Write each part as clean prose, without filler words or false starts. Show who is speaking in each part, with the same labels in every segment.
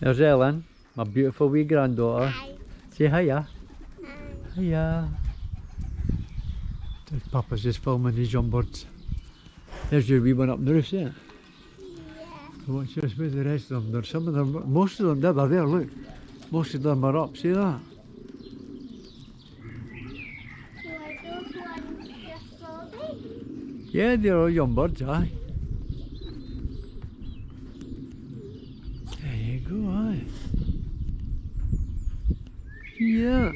Speaker 1: There's Ellen, my beautiful wee granddaughter.
Speaker 2: Hi.
Speaker 1: Say hiya.
Speaker 2: Hi.
Speaker 1: Hiya. Papa's just filming these young birds. There's your wee one up in the roof, see it?
Speaker 2: Yeah.
Speaker 1: So what's just with the rest of them? There's some of them, most of them are there, look. Most of them are up, see that?
Speaker 2: So are those ones just so big?
Speaker 1: Yeah, they're all young birds, aye. There you go, aye. Yeah.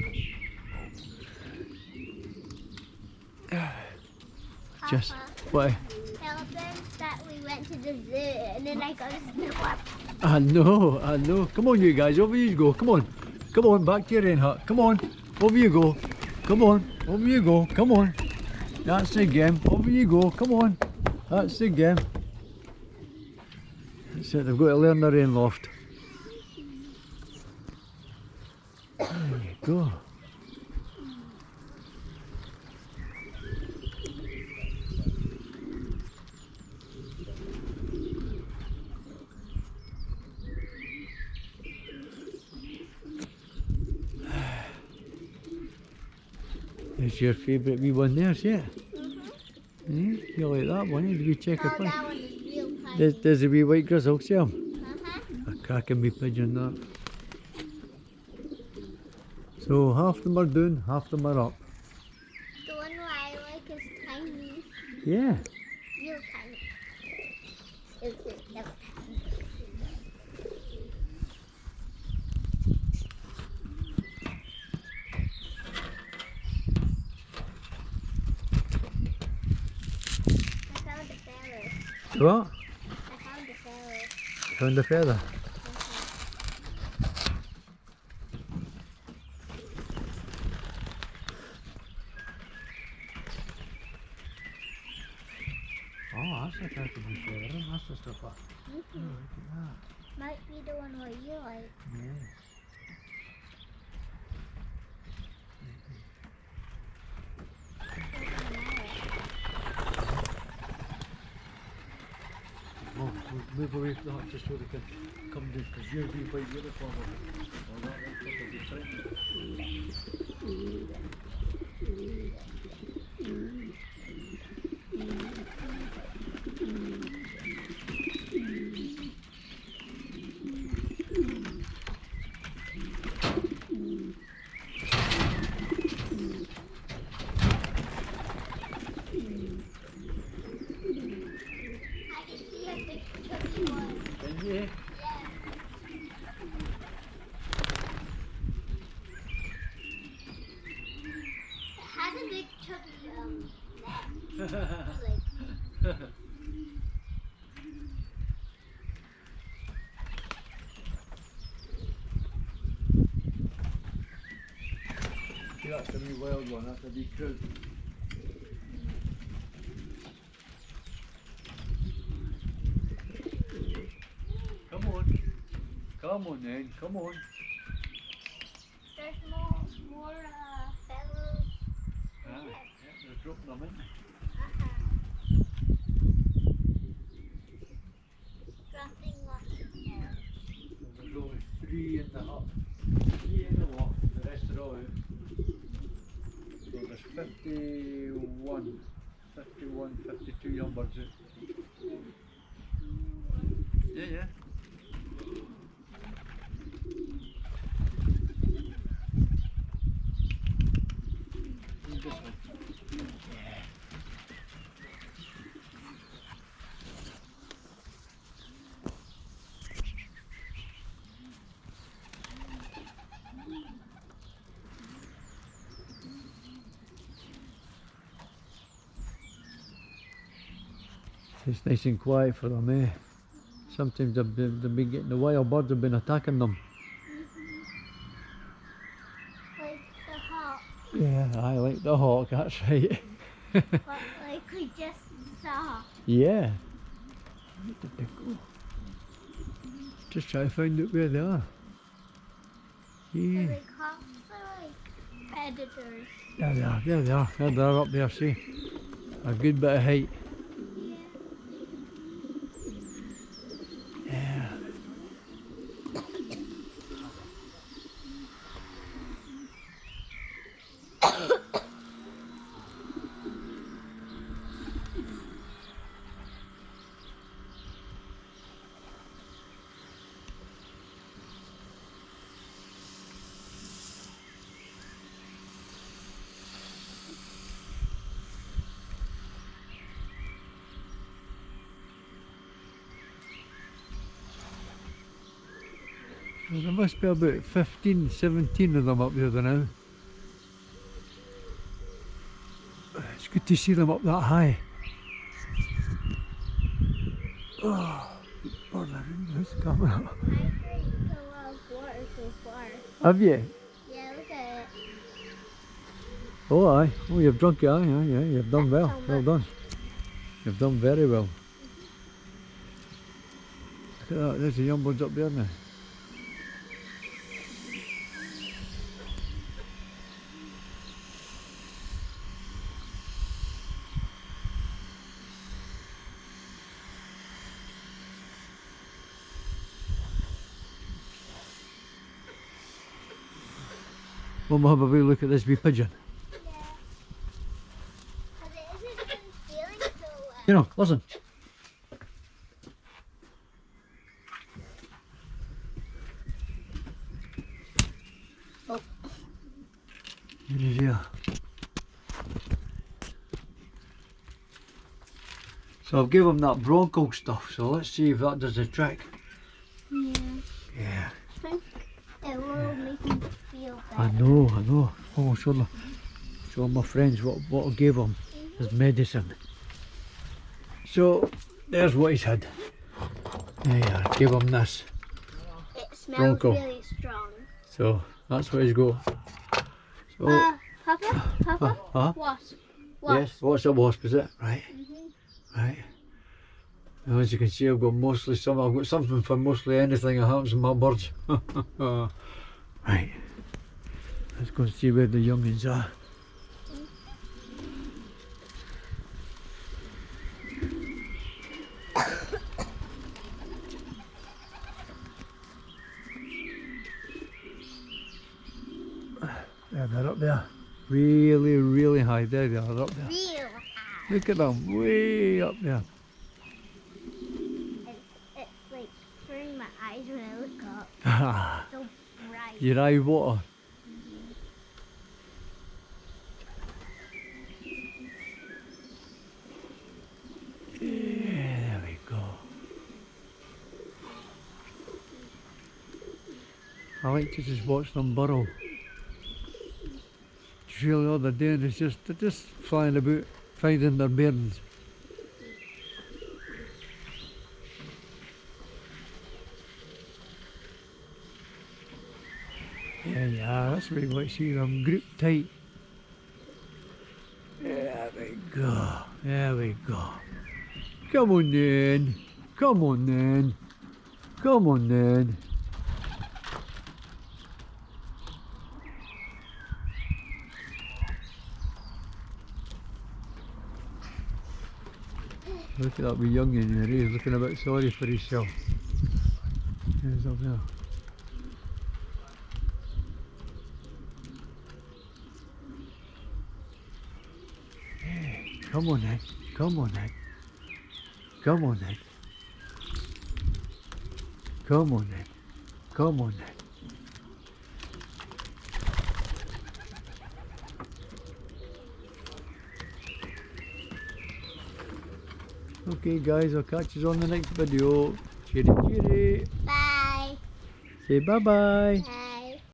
Speaker 1: Just, what?
Speaker 2: Tell them that we went to the zoo and then I got a snowball.
Speaker 1: I know. Come on, you guys, over you go. Come on, back to your rain hut. Come on, over you go. Come on, over you go. Come on. That's the game. Over you go. Come on. That's the game. That's it. They've got to learn their rain loft. There you go. There's your favourite wee one there, see it? You like that one, did we check
Speaker 2: Oh,
Speaker 1: it?
Speaker 2: that one is real tiny.
Speaker 1: There's a wee white grizzle, see him?
Speaker 2: Uh-huh.
Speaker 1: A cracking wee pigeon that. So half of them are down, half of them are up.
Speaker 2: The one where I like is tiny.
Speaker 1: Yeah.
Speaker 2: Real tiny. It's tiny. I found a feather.
Speaker 1: What?
Speaker 2: I found a feather.
Speaker 1: Found a feather. Oh, that's a cracking wee feather. That's just a fuck. Oh, look at that.
Speaker 2: Might be the one where you like.
Speaker 1: Yeah. Oh, we'll move away from the hut just so they can come down, because you're wee white uniform. Oh, that looks like a good
Speaker 2: I can see a big chubby one.
Speaker 1: Can you?
Speaker 2: Yeah. It had a big chubby neck. Like,
Speaker 1: See, that's a wee wild one, that's a wee crow. Come on then, come on.
Speaker 2: there's more feathers.
Speaker 1: Ah, yeah, they're dropping them in.
Speaker 2: Dropping lots there.
Speaker 1: There's only 3 in the hut, 3 in the loft, the rest are all out. So there's 52 young birds out. Yeah. This one. Yeah. It's nice and quiet for them, eh? Sometimes they've been getting, the wild birds have been attacking them.
Speaker 2: Like the hawk.
Speaker 1: Yeah, I like the hawk, that's right.
Speaker 2: But like we just saw.
Speaker 1: Yeah. Where did they go? Just try to find out where they are. Yeah.
Speaker 2: Like hawks are like predators.
Speaker 1: There they are, there they are. There they are up there, see? A good bit of height.
Speaker 2: Yeah.
Speaker 1: Yeah. There must be about 15, 17 of them up there now. It's good to see them up that high. Oh, burning, it's coming up.
Speaker 2: I drank a lot of water so far.
Speaker 1: Have you?
Speaker 2: Yeah, look at it.
Speaker 1: Oh, aye. Oh, you've drunk it, aye, yeah. You've done well.
Speaker 2: That's so
Speaker 1: Well done. You've done very well. Look at that. There's the young ones up there now. We'll have a wee look at this wee pigeon.
Speaker 2: Yeah. But it isn't even feeling so well.
Speaker 1: You know, listen.
Speaker 2: Oh.
Speaker 1: It is here. So I've given him that bronco stuff, so let's see if that does the trick.
Speaker 2: Yeah.
Speaker 1: Yeah.
Speaker 2: I think it will make me feel better.
Speaker 1: I know. Oh, show my friends what I gave him as medicine. So, there's what he's had. There you are, give him this.
Speaker 2: It smells
Speaker 1: Bronco.
Speaker 2: really strong.
Speaker 1: So, that's what he's got. So,
Speaker 2: Papa,
Speaker 1: huh?
Speaker 2: wasp.
Speaker 1: Yes, what's a wasp, is it? Right,
Speaker 2: Mm-hmm.
Speaker 1: right. Now, as you can see, I've got something for mostly anything that happens in my birds. Right. Let's go and see where the youngins are. There, they're up there. Really, really high. There they are, up there.
Speaker 2: Real high.
Speaker 1: Look at them, way up there.
Speaker 2: It's like burning my eyes when I look up. So bright.
Speaker 1: Your eye water. Yeah, there we go. I like to just watch them burrow. It's really all they're doing is they're just flying about, finding their bearings. Yeah, yeah, that's what you want to see them grouped tight. There we go, there we go. Come on then, come on then, come on then. Look at that wee youngin there, he's looking a bit sorry for himself. He's up there. Come on then, come on then, come on then, come on then, come on then. Okay guys, I'll catch you on the next video. Cheery cheery.
Speaker 2: Bye.
Speaker 1: Say bye bye.
Speaker 2: Bye.